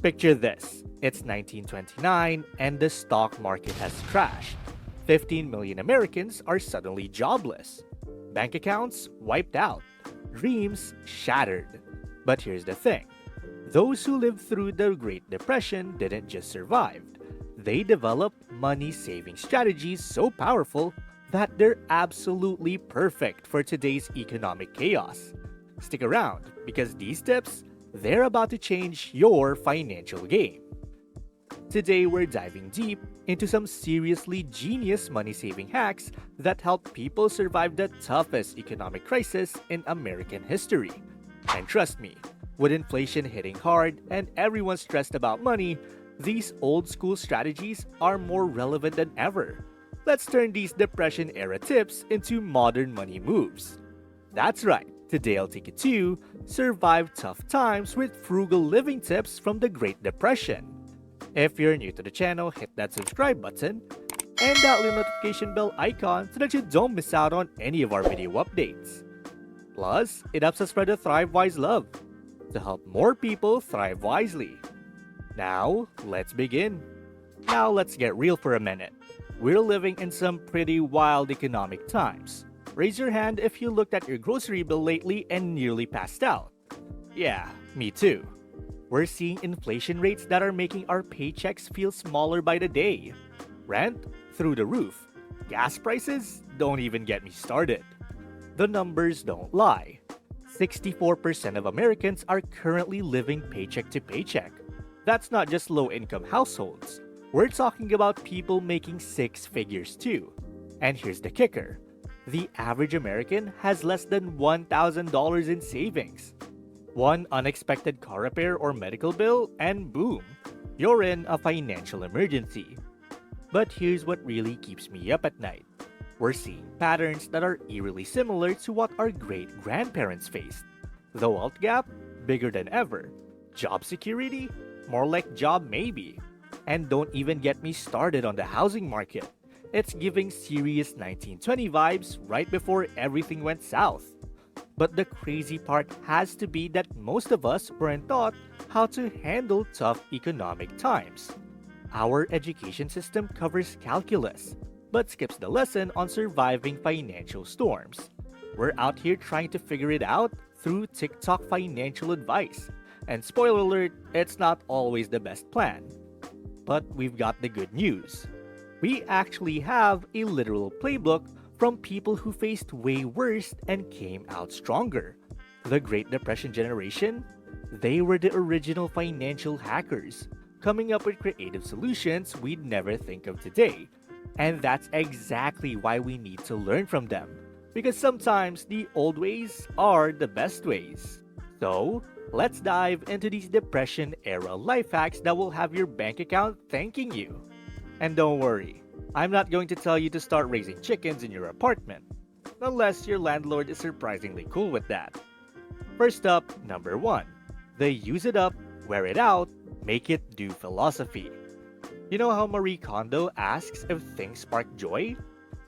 Picture this, it's 1929 and the stock market has crashed. 15 million Americans are suddenly jobless. Bank accounts wiped out. Dreams shattered. But here's the thing. Those who lived through the Great Depression didn't just survive. They developed money-saving strategies so powerful that they're absolutely perfect for today's economic chaos. Stick around because these tips, they're about to change your financial game. Today, we're diving deep into some seriously genius money saving hacks that help people survive the toughest economic crisis in American history. And trust me, with inflation hitting hard and everyone stressed about money, these old school strategies are more relevant than ever. Let's turn these Depression era tips into modern money moves. That's right, today I'll take you to survive tough times with frugal living tips from the Great Depression. If you're new to the channel, hit that subscribe button and that little notification bell icon so that you don't miss out on any of our video updates. Plus, it helps us spread the Thrive Wise love to help more people thrive wisely. Now, let's begin. Now, let's get real for a minute. We're living in some pretty wild economic times. Raise your hand if you looked at your grocery bill lately and nearly passed out. Yeah, me too. We're seeing inflation rates that are making our paychecks feel smaller by the day. Rent? Through the roof. Gas prices? Don't even get me started. The numbers don't lie. 64% of Americans are currently living paycheck to paycheck. That's not just low-income households. We're talking about people making six figures too. And here's the kicker. The average American has less than $1,000 in savings. One unexpected car repair or medical bill, and boom, you're in a financial emergency. But here's what really keeps me up at night. We're seeing patterns that are eerily similar to what our great-grandparents faced. The wealth gap, bigger than ever. Job security, more like job maybe. And don't even get me started on the housing market. It's giving serious 1920 vibes right before everything went south. But the crazy part has to be that most of us weren't taught how to handle tough economic times. Our education system covers calculus, but skips the lesson on surviving financial storms. We're out here trying to figure it out through TikTok financial advice. And spoiler alert, it's not always the best plan. But we've got the good news. We actually have a literal playbook from people who faced way worse and came out stronger. The Great Depression generation? They were the original financial hackers, coming up with creative solutions we'd never think of today. And that's exactly why we need to learn from them. Because sometimes the old ways are the best ways. So, let's dive into these Depression-era life hacks that will have your bank account thanking you. And don't worry, I'm not going to tell you to start raising chickens in your apartment, unless your landlord is surprisingly cool with that. First up, number 1. The use it up, wear it out, make it do philosophy. You know how Marie Kondo asks if things spark joy?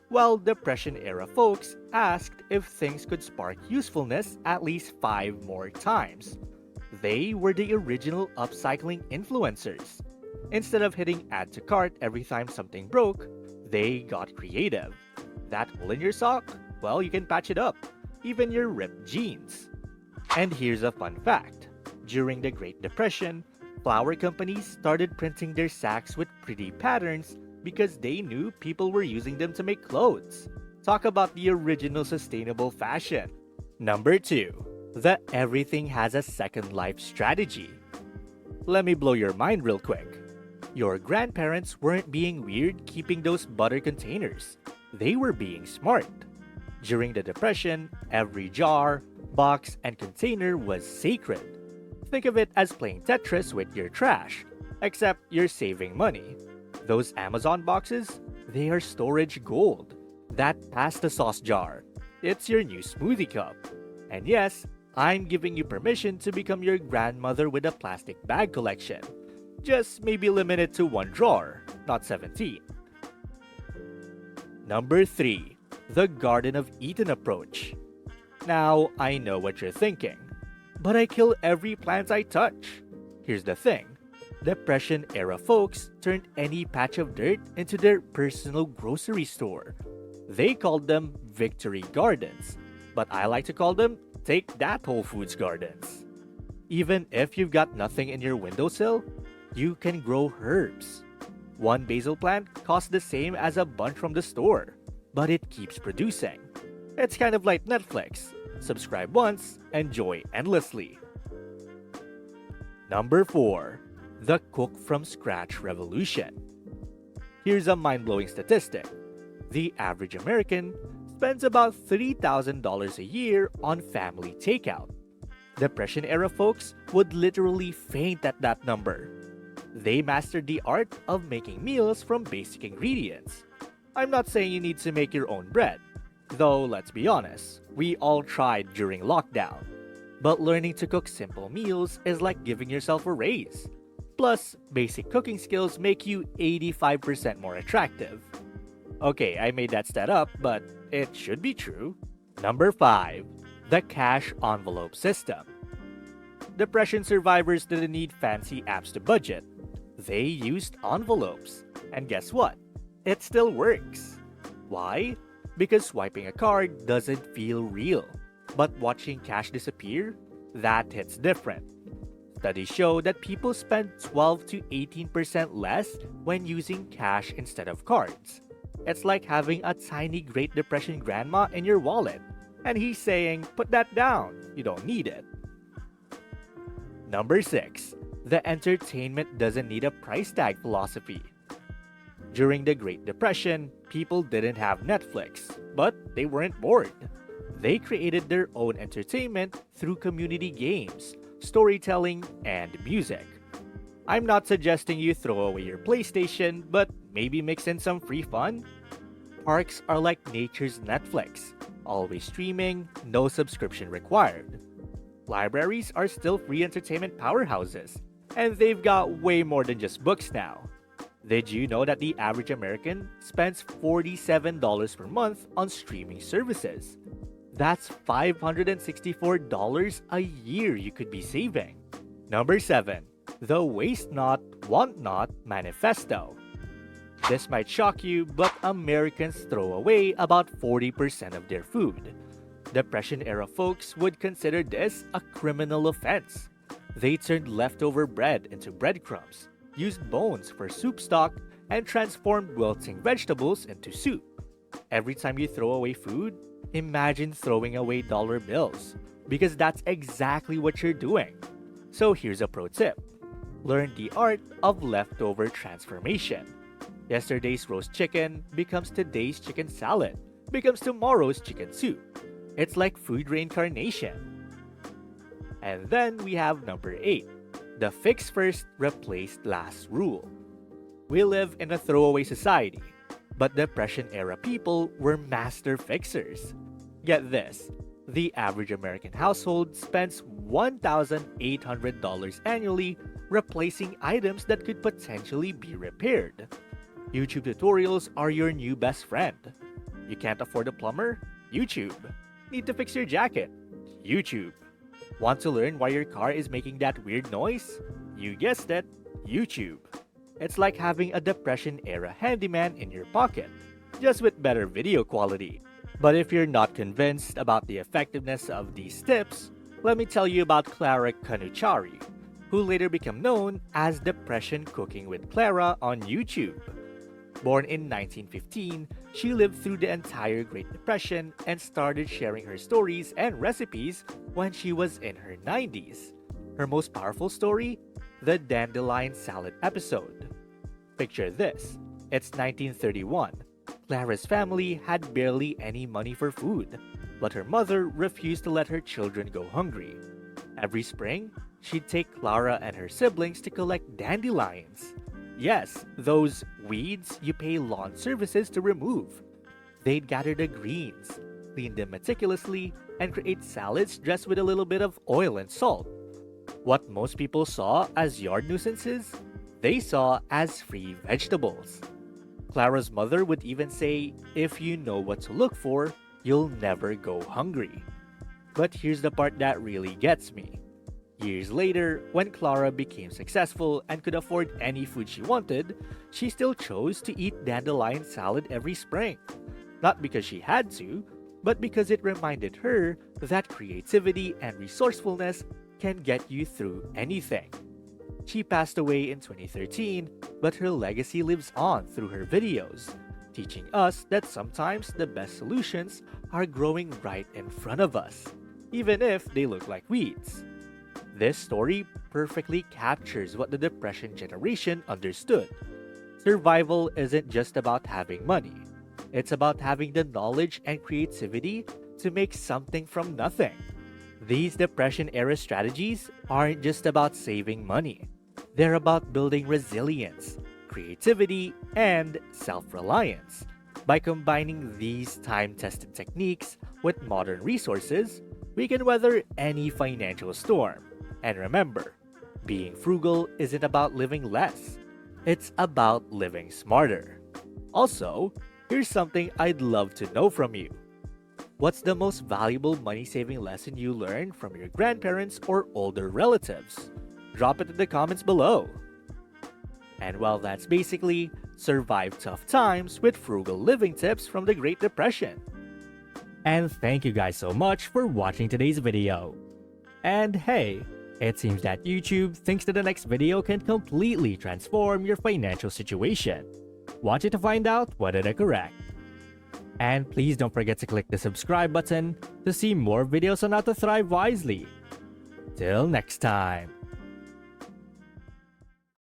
Well, Depression-era folks asked if things could spark usefulness at least 5 more times. They were the original upcycling influencers. Instead of hitting add to cart every time something broke, they got creative. That hole in your sock? Well, you can patch it up. Even your ripped jeans. And here's a fun fact. During the Great Depression, flour companies started printing their sacks with pretty patterns because they knew people were using them to make clothes. Talk about the original sustainable fashion. Number 2. The everything has a second life strategy. Let me blow your mind real quick. Your grandparents weren't being weird keeping those butter containers. They were being smart. During the Depression, every jar, box, and container was sacred. Think of it as playing Tetris with your trash, except you're saving money. Those Amazon boxes, they are storage gold. That pasta sauce jar, it's your new smoothie cup. And yes, I'm giving you permission to become your grandmother with a plastic bag collection. Just maybe limit it to 1 drawer, not 17. Number 3. The Garden of Eden approach. Now, I know what you're thinking. But I kill every plant I touch. Here's the thing. Depression-era folks turned any patch of dirt into their personal grocery store. They called them victory gardens, but I like to call them take that Whole Foods gardens. Even if you've got nothing in your windowsill, you can grow herbs. One basil plant costs the same as a bunch from the store, but it keeps producing. It's kind of like Netflix. Subscribe once, enjoy endlessly. Number 4. The cook from scratch revolution. Here's a mind-blowing statistic. The average American spends about $3,000 a year on family takeout. Depression-era folks would literally faint at that number. They mastered the art of making meals from basic ingredients. I'm not saying you need to make your own bread, though let's be honest, we all tried during lockdown. But learning to cook simple meals is like giving yourself a raise. Plus, basic cooking skills make you 85% more attractive. Okay, I made that stat up, but it should be true. Number 5. The cash envelope system. Depression survivors didn't need fancy apps to budget. They used envelopes. And guess what? It still works. Why? Because swiping a card doesn't feel real. But watching cash disappear? That hits different. Studies show that people spend 12 to 18% less when using cash instead of cards. It's like having a tiny Great Depression grandma in your wallet, and he's saying, put that down, you don't need it. Number 6. The entertainment doesn't need a price tag philosophy. During the Great Depression, people didn't have Netflix, but they weren't bored. They created their own entertainment through community games, storytelling, and music. I'm not suggesting you throw away your PlayStation, but maybe mix in some free fun. Parks are like nature's Netflix, always streaming, no subscription required. Libraries are still free entertainment powerhouses, and they've got way more than just books now. Did you know that the average American spends $47 per month on streaming services? That's $564 a year you could be saving. Number 7. The Waste Not, Want Not Manifesto. This might shock you, but Americans throw away about 40% of their food. Depression-era folks would consider this a criminal offense. They turned leftover bread into breadcrumbs, used bones for soup stock, and transformed wilting vegetables into soup. Every time you throw away food, imagine throwing away dollar bills, because that's exactly what you're doing. So here's a pro tip. Learn the art of leftover transformation. Yesterday's roast chicken becomes today's chicken salad, becomes tomorrow's chicken soup. It's like food reincarnation. And then we have number 8, the fix first, replace last rule. We live in a throwaway society, but Depression-era people were master fixers. Get this, the average American household spends $1,800 annually replacing items that could potentially be repaired. YouTube tutorials are your new best friend. You can't afford a plumber? YouTube. Need to fix your jacket? YouTube. Want to learn why your car is making that weird noise? You guessed it, YouTube. It's like having a Depression-era handyman in your pocket, just with better video quality. But if you're not convinced about the effectiveness of these tips, let me tell you about Clara Canuchari, who later became known as Depression Cooking with Clara on YouTube. Born in 1915, she lived through the entire Great Depression and started sharing her stories and recipes when she was in her 90s. Her most powerful story? The dandelion salad episode. Picture this. It's 1931. Clara's family had barely any money for food, but her mother refused to let her children go hungry. Every spring, she'd take Clara and her siblings to collect dandelions. Yes, those weeds you pay lawn services to remove. They'd gather the greens, clean them meticulously, and create salads dressed with a little bit of oil and salt. What most people saw as yard nuisances, they saw as free vegetables. Clara's mother would even say, if you know what to look for, you'll never go hungry. But here's the part that really gets me. Years later, when Clara became successful and could afford any food she wanted, she still chose to eat dandelion salad every spring. Not because she had to, but because it reminded her that creativity and resourcefulness can get you through anything. She passed away in 2013, but her legacy lives on through her videos, teaching us that sometimes the best solutions are growing right in front of us, even if they look like weeds. This story perfectly captures what the Depression generation understood. Survival isn't just about having money. It's about having the knowledge and creativity to make something from nothing. These Depression-era strategies aren't just about saving money. They're about building resilience, creativity, and self-reliance. By combining these time-tested techniques with modern resources, we can weather any financial storm. And remember, being frugal isn't about living less. It's about living smarter. Also, here's something I'd love to know from you. What's the most valuable money-saving lesson you learned from your grandparents or older relatives? Drop it in the comments below. And well, that's basically survive tough times with frugal living tips from the Great Depression. And thank you guys so much for watching today's video. And hey, it seems that YouTube thinks that the next video can completely transform your financial situation. Watch it to find out whether they're correct. And please don't forget to click the subscribe button to see more videos on how to thrive wisely. Till next time.